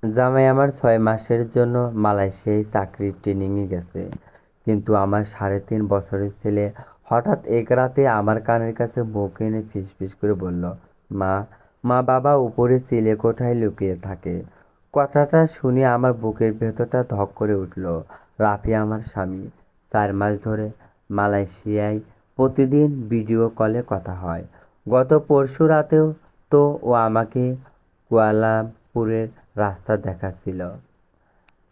জামাই আমার 6 মাসের জন্য মালয়েশিয়ায় চাকরির ট্রেনিংয়ে গেছে, কিন্তু আমার 3.5 বছরের ছেলে হঠাৎ এক রাতে আমার কানের কাছে মুখ এনে ফিসফিস করে বলল, মা, মা বাবা উপরে চিলেকোঠায় লুকিয়ে থাকে। কথাটা শুনে আমার বুকের ভেতরটা ধক করে উঠল। রাফি আমার স্বামী, 4 মাস ধরে মালয়েশিয়ায় প্রতিদিন ভিডিও কলে কথা হয়। গত পরশু রাতেও তো ও আমাকে কুয়ালালামপুরের রাস্তা দেখাচ্ছিল।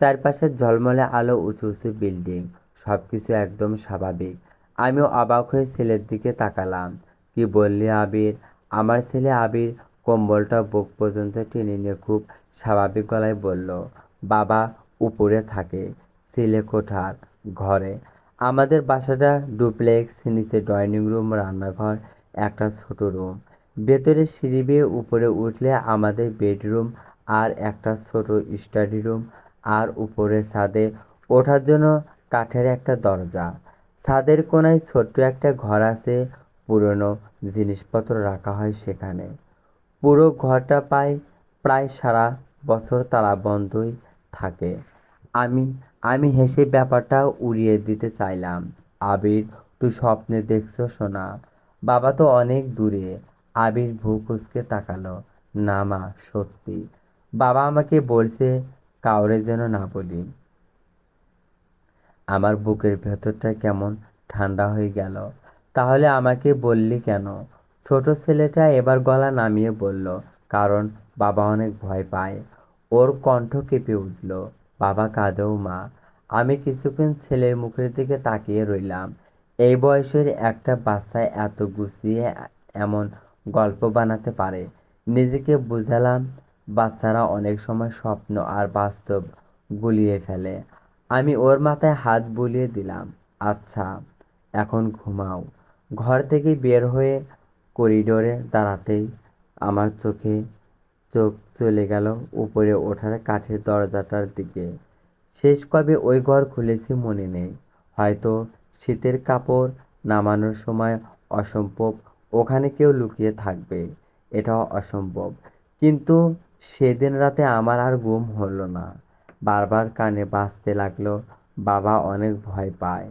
চারপাশে ঝলমলে আলো, উঁচু উঁচু বিল্ডিং, সবকিছু একদম স্বাভাবিক। আমিও অবাক হয়ে ছেলের দিকে তাকালাম। কি বললি আবির? আমার ছেলে আবির কম্বলটা বুক পর্যন্ত টেনে নিয়ে খুব স্বাভাবিক গলায় বলল, বাবা উপরে থাকে, চিলেকোঠার ঘরে। আমাদের বাসাটা ডুপ্লেক্স, নিচে ড্রয়িং রুম, রান্নাঘর, একটা ছোট রুম। ভেতরে সিঁড়ি বেয়ে উপরে উঠলে আমাদের বেডরুম আর একটা ছোট স্টাডি রুম, আর উপরের ছাদে ওঠার জন্য কাঠের একটা দরজা। ছাদের কোনায় ছোট্ট একটা ঘর আছে, পুরনো জিনিসপত্র রাখা হয় সেখানে। পুরো ঘরটা প্রায় সারা বছর তালা বন্ধই থাকে। আমি আমি হেসে ব্যাপারটা উড়িয়ে দিতে চাইলাম। আবির, তুই স্বপ্নে দেখছো সোনা? বাবা তো অনেক দূরে। আবির ভ্রু কুঁচকে তাকালো। না মা, সত্যি। বাবা আমাকে বলছে কাউরে যেন না বলি। আমার বুকের ভেতরটা কেমন ঠান্ডা হয়ে গেল। তাহলে আমাকে বললি কেন? ছোট ছেলেটা এবার গলা নামিয়ে বলল, কারণ বাবা অনেক ভয় পায়। ওর কণ্ঠ কেঁপে উঠল। বাবা কাঁদেও মা। আমি কিছুক্ষণ ছেলের মুখের দিকে তাকিয়ে রইলাম। এই বয়সের একটা বাচ্চা এত গুছিয়ে এমন গল্প বানাতে পারে। নিজেকে বুঝালাম, বাচ্চারা অনেক সময় স্বপ্ন আর বাস্তব গুলিয়ে ফেলে। আমি ওর মাথায় হাত বুলিয়ে দিলাম। আচ্ছা, এখন ঘুমাও। ঘর থেকে বের হয়ে করিডোরে দাঁড়াতেই আমার চোখ চলে গেল উপরে ওঠার কাঠের দরজাটার দিকে। শেষ কবে ওই ঘর খুলেছি মনে নেই। হয়তো শীতের কাপড় নামানোর সময়। অসম্ভব ওখানে কেউ লুকিয়ে থাকবে, এটাও অসম্ভব। কিন্তু সেদিন রাতে আমার আর ঘুম হলো না। বারবার কানে বাজতে লাগলো, বাবা অনেক ভয় পায়,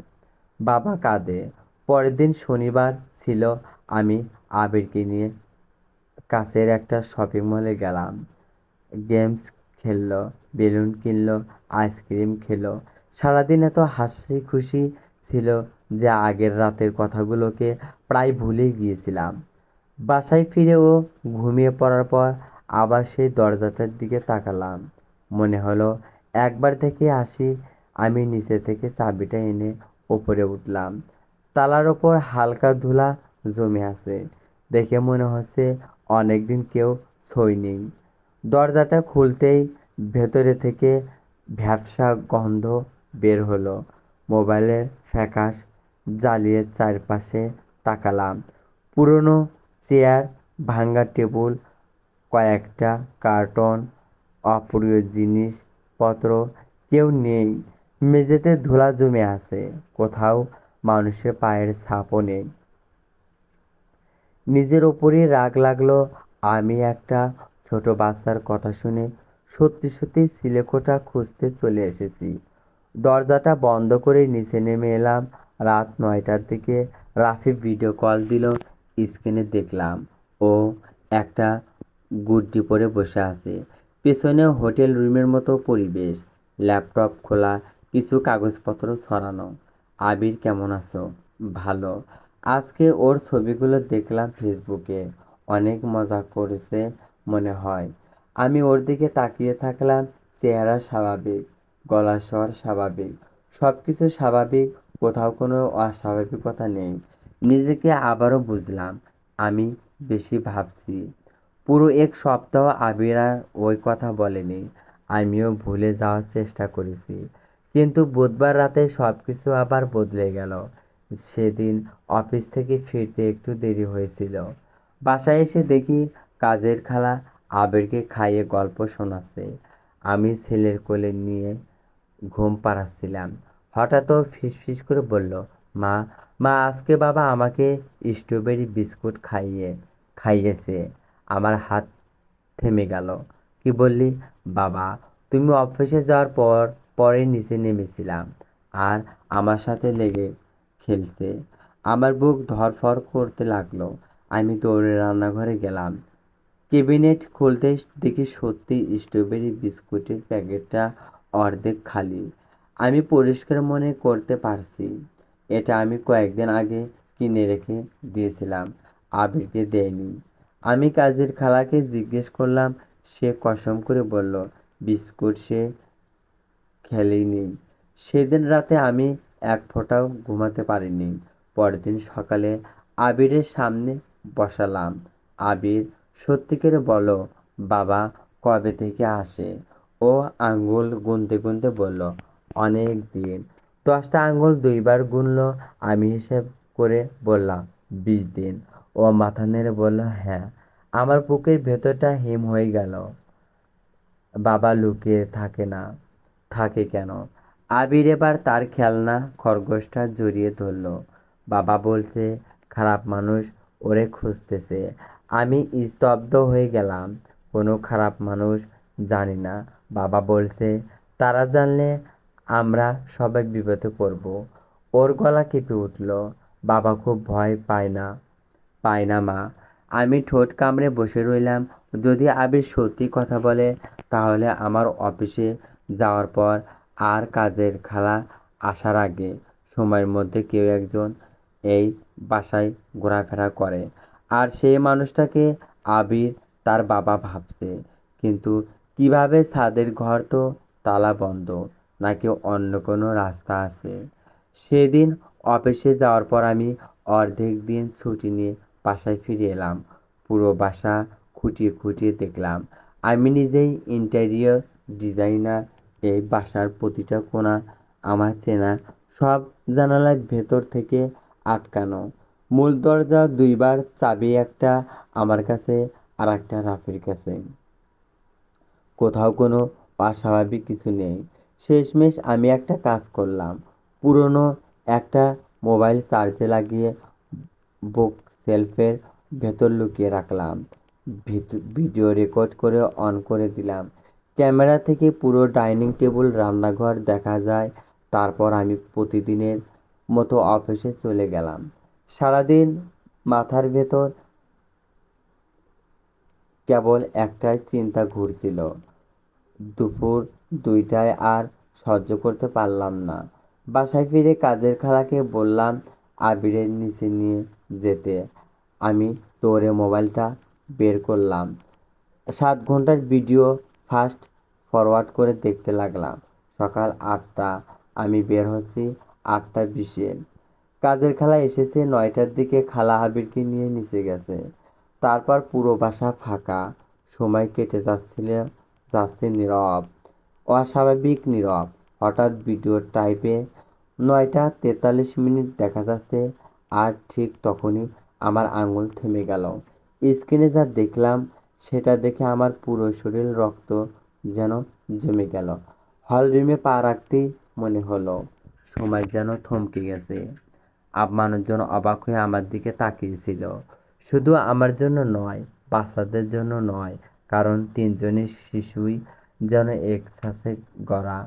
বাবা কাঁদে। পরের দিন শনিবার ছিল। আমি আবিরকে নিয়ে কাছের একটা শপিং মলে গেলাম। গেমস খেললো, বেলুন কিনলো, আইসক্রিম খেলো। সারাদিন এত হাসি খুশি ছিল যে আগের রাতের কথাগুলোকে প্রায় ভুলেই গিয়েছিলাম। বাসায় ফিরে ও ঘুমিয়ে পড়ার পর আবার সেই দরজাটার দিকে তাকালাম। মনে হলো একবার দেখে আসি। আমি নিচে থেকে চাবিটা এনে ওপরে উঠলাম। তালার ওপর হালকা ধুলা জমে আছে, দেখে মনে হচ্ছে অনেকদিন কেউ ছোঁয়নি। দরজাটা খুলতেই ভেতরে থেকে ভ্যাপসা গন্ধ বের হলো। মোবাইলের ফ্যাকাশ জ্বালিয়ে চারপাশে তাকালাম। পুরনো চেয়ার, ভাঙা টেবিল, কয়েকটা কার্টন, অপ্রিয় জিনিসপত্র। কেউ নেই। মেঝেতে ধুলা জমে আছে, কোথাও মানুষের পায়ের ছাপও নেই। নিজের ওপরই রাগ লাগলো। আমি একটা ছোট বাচ্চার কথা শুনে সত্যি সত্যি চিলেকোঠা খুঁজতে চলে এসেছি। দরজাটা বন্ধ করে নিচে নেমে এলাম। রাত 9টার দিকে রাফি ভিডিও কল দিল। স্ক্রিনে দেখলাম ও একটা গুড্ডি পরে বসে আছে। পেছনে হোটেল রুমের মতো পরিবেশ, ল্যাপটপ খোলা, কিছু কাগজপত্র ছড়ানো। আবির, কেমন আছো? ভালো। আজকে ওর ছবিগুলো দেখলাম ফেসবুকে, অনেক মজা করেছে মনে হয়। আমি ওর দিকে তাকিয়ে থাকলাম। চেহারা স্বাভাবিক, গলার স্বর স্বাভাবিক, সবকিছু স্বাভাবিক, কোথাও কোনো অস্বাভাবিকতা নেই। নিজেকে আবারও বুঝলাম আমি বেশি ভাবছি। পুরো এক সপ্তাহ আবির আর ওই কথা বলেনি। আমিও ভুলে যাওয়ার চেষ্টা করেছি, কিন্তু বুধবার রাতে সবকিছু আবার বদলে গেল। সেদিন অফিস থেকে ফিরতে একটু দেরি হয়েছিল। বাসায় এসে দেখি কাজের খালা আবিরকে খাইয়ে গল্প শোনাচ্ছে। আমি ছেলের কোলে নিয়ে ঘুম পাড়াচ্ছিলাম। হঠাৎ ও ফিসফিস করে বলল, মা, মা আজকে বাবা আমাকে স্ট্রবেরি বিস্কুট খাইয়েছে। আমার হাত থেমে গেল। কি বললি? বাবা তুমি অফিসে যাওয়ার পরে নিচে নেমেছিলাম আর আমার সাথে লেগে খেলতে। আমার বুক ধড়ফড় করতে লাগলো। আমি দৌড়ে রান্নাঘরে গেলাম। ক্যাবিনেট খুলতেই দেখি সত্যি স্ট্রবেরি বিস্কুটের প্যাকেটটা অর্ধেক খালি। আমি পরিষ্কার মনে করতে পারছি এটা আমি কয়েকদিন আগে কিনে রেখে দিয়েছিলাম, আবিরকে দেয়নি। আমি কাজের খালাকে জিজ্ঞেস করলাম, সে কসম করে বলল বিস্কুট সে খেলেনি। সেদিন রাতে আমি এক ফোঁটাও ঘুমাতে পারিনি। পরদিন সকালে আবিরের সামনে বসালাম। আবির, সত্যি করে বলো বাবা কবে থেকে আসে? ও আঙ্গুল গুনতে গুনতে বলল, অনেক দিন। 10টা আঙ্গুল 2বার গুনলো। আমি হিসেব করে বললাম, 20 দিন। ও মাথা নেড়ে বলল, হ্যাঁ। আমার বুকের ভেতরটা হিম হয়ে গেল। বাবা লুকিয়ে থাকে না, থাকে কেন? আবির এবার তার খেলনা খরগোশটা জড়িয়ে ধরল। বাবা বলছে খারাপ মানুষ ওরে খুঁজতেছে। আমি স্তব্ধ হয়ে গেলাম। কোনো খারাপ মানুষ জানি না। বাবা বলছে তারা জানলে আমরা সবাই বিপদে পড়ব। ওর গলা কেঁপে উঠল। বাবা খুব ভয় পায় না মা। আমি ঠোঁট কামড়ে বসে রইলাম। যদি আবির সত্যি কথা বলে তাহলে আমার অফিসে যাওয়ার পর আর কাজের খালা আসার আগে সময়ের মধ্যে কেউ একজন এই বাসায় ঘোরাফেরা করে। আর সেই মানুষটাকে আবির তার বাবা ভাবছে। কিন্তু কিভাবে? ছাদের ঘর তো তালা বন্ধ, নাকি অন্য কোনো রাস্তা আছে? সেদিন অফিসে যাওয়ার পর আমি অর্ধেক দিন ছুটি নিয়ে বাসায় ফিরে এলাম। পুরো বাসা খুঁটিয়ে খুঁটিয়ে দেখলাম। আমি নিজেই ইন্টেরিয়র ডিজাইনার। এই বাসার প্রতিটা কোণা আমার চেনা। সব জানালার ভেতর থেকে আটকানো। মূল দরজা 2বার চাবি, একটা আমার কাছে আর একটা রাফির কাছে। কোথাও কোনো অস্বাভাবিক কিছু নেই। শেষমেশ আমি একটা কাজ করলাম। পুরনো একটা মোবাইল চার্জে লাগিয়ে বুক সেলফের ভেতর লুকিয়ে রাখলাম। ভিডিও রেকর্ড করে অন করে দিলাম। ক্যামেরা থেকে পুরো ডাইনিং টেবিল, রান্নাঘর দেখা যায়। তারপর আমি প্রতিদিনের মতো অফিসে চলে গেলাম। সারাদিন মাথার ভেতর কেবল একটাই চিন্তা ঘুরছিল। দুপুর 2টায় আর সহ্য করতে পারলাম না। বাসায় ফিরে কাজের খালাকে বললাম আবিরের নিচে নিয়ে যেতে। আমি দৌড়ে মোবাইলটা বের করলাম। 7 ঘন্টার ভিডিও ফাস্ট ফরওয়ার্ড করে দেখতে লাগলাম। সকাল 8টা, আমি বের হচ্ছি 8টা 20-এ। কাজের খালা এসেছে 9টার দিকে। খালা আবিরকে নিয়ে নিচে গেছে। তারপর পুরো বাসা ফাঁকা। সময় কেটে যাচ্ছে নীরব, অস্বাভাবিক নীরব। হঠাৎ ভিডিওর টাইপে 9টা 43 মিনিট দেখা যাচ্ছে। আর ঠিক তখনই আমার আঙুল থেমে গেল। স্ক্রিনে যা দেখলাম সেটা দেখে আমার পুরো শরীর রক্ত যেন জমে গেল। হল রুমে পা রাখতেই মনে হলো সময় যেন থমকে গেছে। মানুষজন অবাক হয়ে আমার দিকে তাকিয়েছিল। শুধু আমার জন্য নয়, বাচ্চাদের জন্য নয়, কারণ 3জনই শিশুই যেন একসাথে গড়া।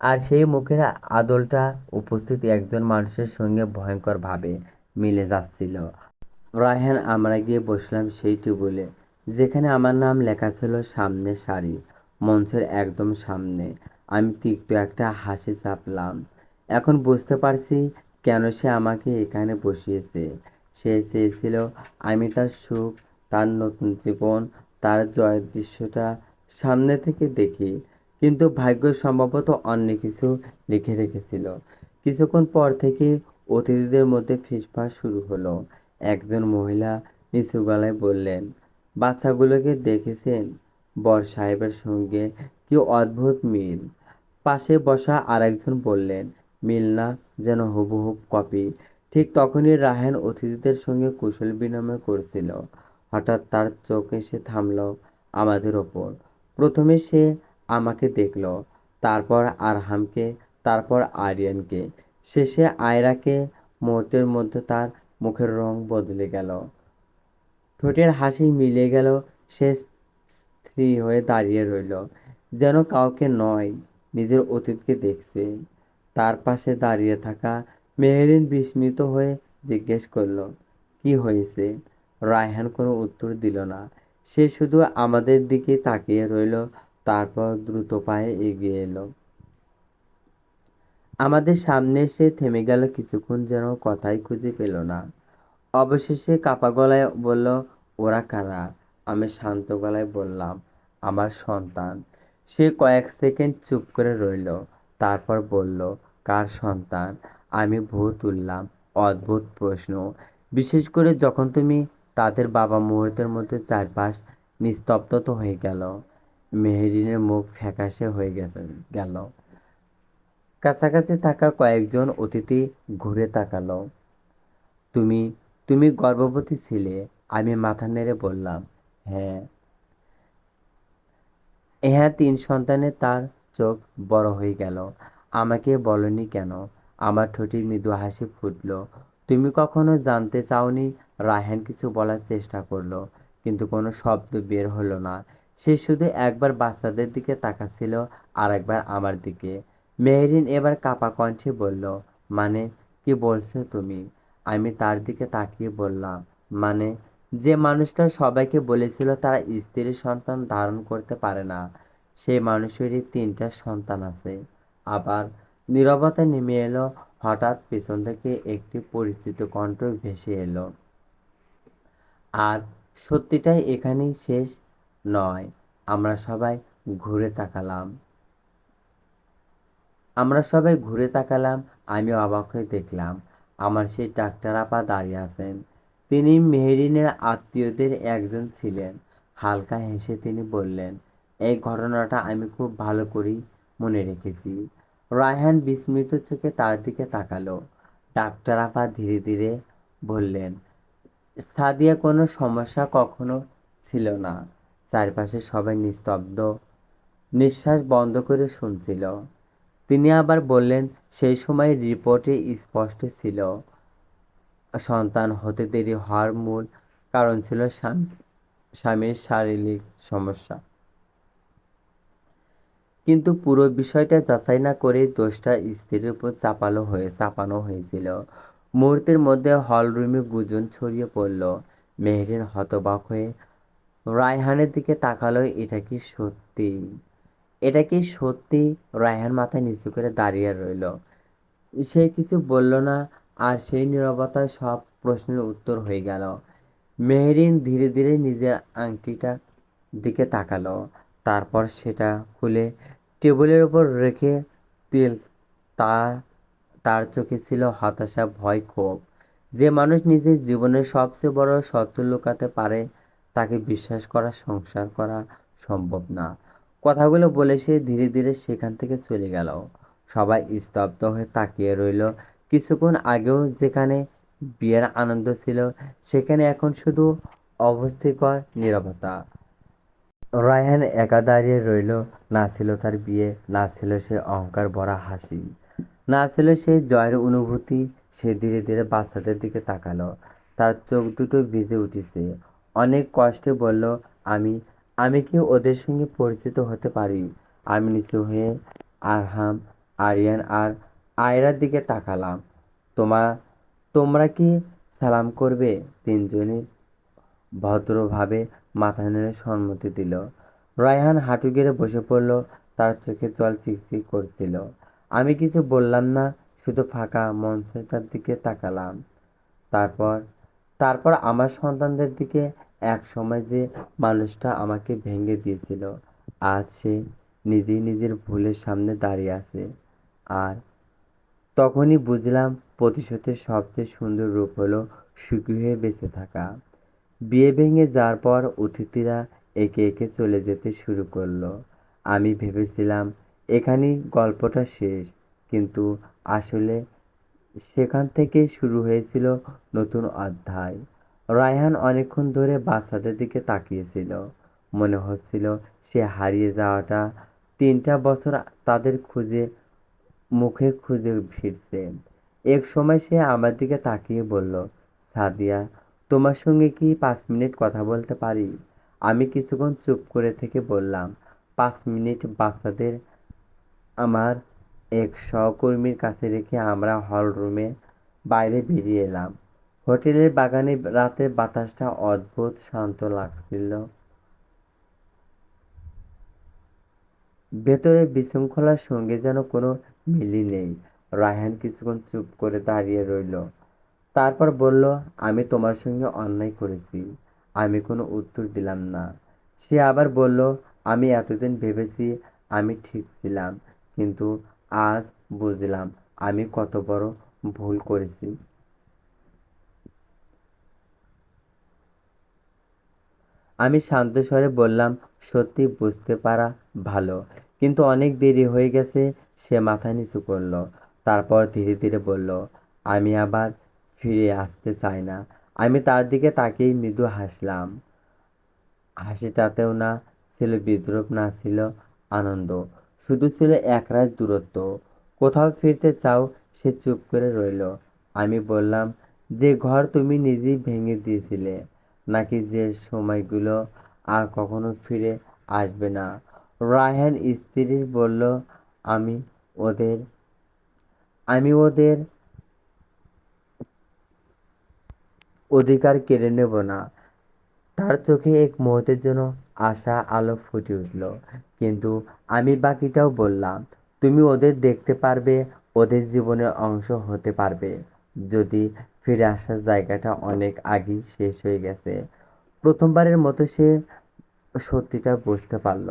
আর সেই মুখের আদলটা উপস্থিত একজন মানুষের সঙ্গে ভয়ঙ্করভাবে মিলে যাচ্ছিল। রায়হান, আমরা গিয়ে বসলাম সেই টেবিলে যেখানে আমার নাম লেখা ছিল সামনের সারি, মঞ্চের একদম সামনে। আমি তিক্ত একটা হাসি চাপলাম। এখন বুঝতে পারছি কেন সে আমাকে এখানে বসিয়েছে। সে চেয়েছিল আমি তার সুখ, তার নতুন জীবন, তার জয়ের দৃশ্যটা সামনে থেকে দেখি। কিন্তু ভাগ্য সম্ভবত অন্য কিছু লিখে রেখেছিল। কিছুক্ষণ পর থেকে অতিথিদের মধ্যে ফিসফাস শুরু হলো। একজন মহিলা নিচু গলায় বললেন, বাচ্চাগুলোকে দেখেছেন? বর সাহেবের সঙ্গে কি অদ্ভুত মিল। পাশে বসা আরেকজন বললেন, মিল না, যেন হুবহু কপি। ঠিক তখনই রায়হান অতিথিদের সঙ্গে কুশল বিনিময় করছিল। হঠাৎ তার চোখ এসে থামল আমাদের ওপর। প্রথমে সে আমাকে দেখল, তারপর আরহামকে, তারপর আরিয়ানকে, শেষে আয়রাকে। মুহূর্তের মধ্যে তার মুখের রং বদলে গেল, ঠোঁটের হাসি মিলিয়ে গেল। সে স্থির হয়ে দাঁড়িয়ে রইল। যেন কাউকে নয়, নিজের অতীতকে দেখছে। তার পাশে দাঁড়িয়ে থাকা মেহেরিন বিস্মিত হয়ে জিজ্ঞেস করলো, কি হয়েছে? রায়হান কোনো উত্তর দিল না। সে শুধু আমাদের দিকে তাকিয়ে রইল, তারপর দ্রুত পায়ে এগিয়ে এলো। আমাদের সামনে এসে থেমে গেল, কিছুক্ষণ যেন কথাই খুঁজে পেল না। অবশেষে কাপা গলায় বলল, ওরা কারা? আমি শান্ত গলায় বললাম, আমার সন্তান। সে কয়েক সেকেন্ড চুপ করে রইল, তারপর বলল, কার সন্তান? আমি ভুরু তুললাম। অদ্ভুত প্রশ্ন, বিশেষ করে যখন তুমি তাদের বাবা। মুহূর্তের মধ্যে চারপাশ নিস্তব্ধ হয়ে গেল। মেহেরিনের মুখ ফ্যাকাশে হয়ে গেল। কাছাকাছি থাকা কয়েকজন অতিথি ঘুরে তাকালো। তুমি তুমি গর্ভবতী ছিলে? আমি মাথা নেড়ে বললাম, হ্যাঁ। হ্যাঁ, 3 সন্তানে। তার চোখ বড় হয়ে গেল। আমাকে বলনি কেন? আমার ঠোঁটে মৃদু হাসি ফুটল। তুমি কখনো জানতে চাওনি? রায়হান কিছু বলার চেষ্টা করলো, কিন্তু কোনো শব্দ বের হলো না। সে শুধু একবার বাচ্চাদের দিকে তাকাচ্ছিল, আর একবার আমার দিকে। মেহরিন এবার কাঁপা কণ্ঠে বলল, মানে কি বলছো তুমি? আমি তার দিকে তাকিয়ে বললাম, মানে যে মানুষটা সবাইকে বলেছিল তারা স্ত্রীর সন্তান ধারণ করতে পারে না, সেই মানুষেরই 3টা সন্তান আছে। আবার নীরবতা নেমে এলো। হঠাৎ পেছন থেকে একটি পরিচিত কণ্ঠ ভেসে এলো, আর সত্যিটাই এখানেই শেষ নয়। আমরা সবাই ঘুরে তাকালাম। আমরা সবাই ঘুরে তাকালাম। আমি অবাক হয়ে দেখলাম, আমার সেই ডাক্তার আপা দাঁড়িয়ে আছেন। তিনি মেহরিনের আত্মীয়দের একজন ছিলেন। হালকা হেসে তিনি বললেন, এই ঘটনাটা আমি খুব ভালো করেই মনে রেখেছি। রায়হান বিস্মিত চোখে তার দিকে তাকালো। ডাক্তার আপা ধীরে ধীরে বললেন, সাদিয়া কোনো সমস্যা কখনো ছিল না। চারপাশে সবাই নিস্তব্ধ, নিঃশ্বাস বন্ধ করে শুনছিল। তিনি আবার বললেন, সেই সময় রিপোর্টে স্পষ্ট ছিল, সন্তান হতে দেরি হওয়ার মূল কারণ ছিল স্বামীর শারীরিক সমস্যা। কিন্তু পুরো বিষয়টা যাচাই না করেই দোষটা স্ত্রীর উপর চাপানো হয়েছিল। মুহূর্তের মধ্যে হলরুমে গুঞ্জন ছড়িয়ে পড়ল। মেহরিন হতবাক হয়ে রায়হানের দিকে তাকালো। এটা কি সত্যি? রায়হান মাথা নিচু করে দাঁড়িয়ে রইল। সে কিছু বলল না, আর সেই নীরবতায় সব প্রশ্নের উত্তর হয়ে গেল। মেহরিন ধীরে ধীরে নিজের আংটিটার দিকে তাকালো, তারপর সেটা খুলে টেবিলের উপর রেখে দিল। তা তার চোখে ছিল হতাশা, ভয়, ক্ষোভ। যে মানুষ নিজের জীবনের সবচেয়ে বড় সত্য লুকাতে পারে, তাকে বিশ্বাস করা, সংসার করা সম্ভব না। কথাগুলো বলে সে ধীরে ধীরে সেখান থেকে চলে গেল। সবাই স্তব্ধ হয়ে তাকিয়ে রইল। কিছুক্ষণ আগেও যেখানে বিয়ের আনন্দ ছিল, সেখানে এখন শুধু অস্বস্তিকর নীরবতা। রায়হান একা দাঁড়িয়ে রইল। না ছিল তার বিয়ে, না ছিল সে অহংকার ভরা হাসি, না ছিল সেই জয়ের অনুভূতি। সে ধীরে ধীরে বাচ্চাদের দিকে তাকালো। তার চোখ দুটো ভিজে উঠেছে। অনেক কষ্টে বলল, আমি আমি কি ওদের সঙ্গে পরিচিত হতে পারি? আমি নিচু হয়ে আরহাম, আরিয়ান আর আয়রার দিকে তাকালাম। তোমা তোমরা কি সালাম করবে? 3জনই ভদ্রভাবে মাথা নেড়ে সম্মতি দিল। রায়হান হাঁটু গেড়ে বসে পড়ল। তার চোখে জল চিকচিক করছিল। আমি কিছু বললাম না, শুধু ফাঁকা মঞ্চটার দিকে তাকালাম। তারপর তারপর আমার সন্তানদের দিকে। এক সময় যে মানুষটা আমাকে ভেঙে দিয়েছিল, আজ সে নিজেই নিজের ভুলের সামনে দাঁড়িয়ে আছে। আর তখনই বুঝলাম, প্রতিশোধের সবচেয়ে সুন্দর রূপ হলো সুখী হয়ে বেঁচে থাকা। বিয়ে ভেঙে যাওয়ার পর অতিথিরা একে একে চলে যেতে শুরু করলো। আমি ভেবেছিলাম এখানেই গল্পটা শেষ, কিন্তু আসলে সেখান থেকেই শুরু হয়েছিল নতুন অধ্যায়। রায়হান অনেকক্ষণ ধরে বাচ্চাদের দিকে তাকিয়েছিল। মনে হচ্ছিল সে হারিয়ে যাওয়াটা 3টা বছর তাদের মুখে খুঁজে ফিরছে। এক সময় সে আমার দিকে তাকিয়ে বলল, সাদিয়া, তোমার সঙ্গে কি 5 মিনিট কথা বলতে পারি? আমি কিছুক্ষণ চুপ করে থেকে বললাম, 5 মিনিট বাচ্চাদের আমার এক সহকর্মীর কাছে রেখে আমরা হল রুমে বাইরে বেরিয়ে এলাম। হোটেলের বাগানে রাতের বাতাসটা অদ্ভুত শান্ত লাগছিল। ভেতরে বিশৃঙ্খলার সঙ্গে যেন কোনো মিলই নেই। রায়হান কিছুক্ষণ চুপ করে দাঁড়িয়ে রইল, তারপর বলল, আমি তোমার সঙ্গে অন্যায় করেছি। আমি কোনো উত্তর দিলাম না। সে আবার বলল, আমি এতদিন ভেবেছি আমি ঠিক ছিলাম, কিন্তু আজ বুঝলাম আমি কত বড় ভুল করেছি। আমি শান্ত স্বরে বললাম, সত্যি বুঝতে পারা ভালো, কিন্তু অনেক দেরি হয়ে গেছে। সে মাথা নিচু করল, তারপর ধীরে ধীরে বলল, আমি আবার ফিরে আসতে চাই না। আমি তার দিকে তাকিয়ে মৃদু হাসলাম। হাসিটাতেও না ছিল বিদ্রূপ, না ছিল আনন্দ, শুধু ছিল একরাশ দূরত্ব। কোথাও ফিরতে চাও? সে চুপ করে রইল। আমি বললাম, যে ঘর তুমি নিজেই ভেঙে দিয়েছিলে, নাকি যে সময়গুলো আর কখনো ফিরে আসবে না? রায়হান স্থির বলল, আমি ওদের আমি ওদের অধিকার কেড়ে নেব না। তার চোখে এক মুহূর্তের জন্য আশা আলো ফুটে উঠল। কিন্তু আমি বাকিটাও বললাম, তুমি ওদের দেখতে পারবে, ওদের জীবনের অংশ হতে পারবে, যদি ফিরে আসার জায়গাটা অনেক আগেই শেষ হয়ে গেছে। প্রথমবারের মতো সে সত্যিটা বুঝতে পারল।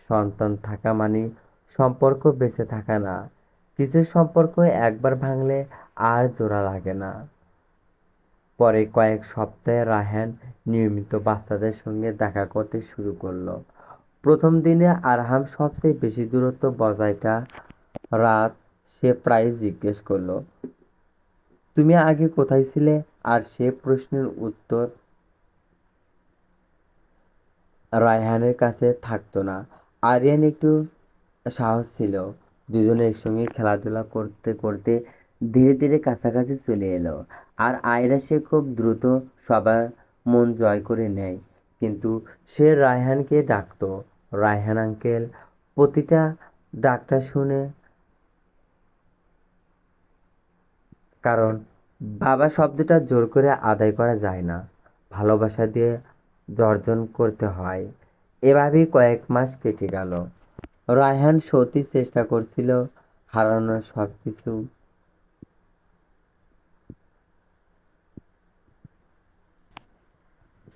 সন্তান থাকা মানে সম্পর্ক বেঁচে থাকা না। কিছু সম্পর্ক একবার ভাঙলে আর জোড়া লাগে না। পরে কয়েক সপ্তাহে রায়হান নিয়মিত বাচ্চাদের সঙ্গে দেখা করতে শুরু করলো। প্রথম দিনে আরহাম সবচেয়ে বেশি দূরত্ব বজায়টা রাত। সে প্রায় জিজ্ঞেস করলো, তুমি আগে কোথায় ছিলে? আর সে প্রশ্নের উত্তর রায়হানের কাছে থাকতো না। আরিয়ান একটু সাহস ছিল। দুজনে একসঙ্গে খেলাধুলা করতে করতে ধীরে ধীরে কাছাকাছি চলে এলো। আর আয়রা, সে খুব দ্রুত সবার মন জয় করে নেয়। কিন্তু সে রায়হানকে ডাকতো রায়হান আঙ্কেল। প্রতিটা ডাকটা শুনে, কারণ বাবা শব্দটা জোর করে আদায় করা যায় না, ভালোবাসা দিয়ে অর্জন করতে হয়। এভাবেই কয়েক মাস কেটে গেল। রায়হান সত্যি চেষ্টা করছিল হারানো সবকিছু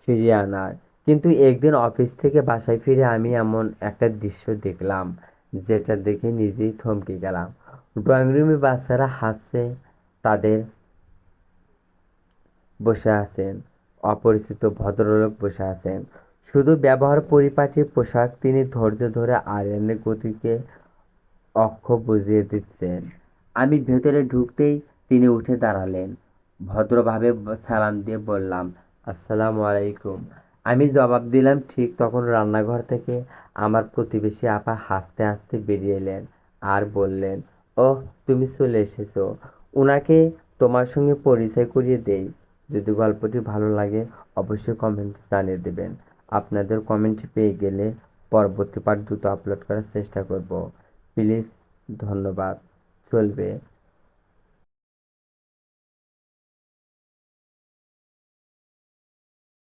ফিরিয়ে আনার। কিন্তু একদিন অফিস থেকে বাসায় ফিরে আমি এমন একটা দৃশ্য দেখলাম, যেটা দেখে নিজেই থমকে গেলাম। ড্রয়িং রুমে বাচ্চারা হাসছে, তাদের বসে আছেন। অপরিচিত ভদ্রলোক বসে আছেন, শুধু ব্যবহার পরিপাটি পোশাক। তিনি ধৈর্য ধরে আয়রনের গতিকে অক্ষ বুঝিয়ে দিচ্ছেন। আমি ভেতরে ঢুকতেই তিনি উঠে দাঁড়ালেন। ভদ্রভাবে সালাম দিয়ে বললাম, আসসালামু আলাইকুম। আমি জবাব দিলাম। ঠিক তখন রান্নাঘর থেকে আমার প্রতিবেশী আপা হাসতে হাসতে বেরিয়ে এলেন আর বললেন, ওহ, তুমি চলে এসেছো। উনাকে তোমার সঙ্গে পরিচয় করিয়ে দেই। যদি গল্পটি ভালো লাগে অবশ্যই কমেন্টে জানিয়ে দেবেন। আপনাদের কমেন্ট পেয়ে গেলে পরবর্তী পার্ট দ্রুত আপলোড করার চেষ্টা করব। প্লিজ, ধন্যবাদ। চলবে।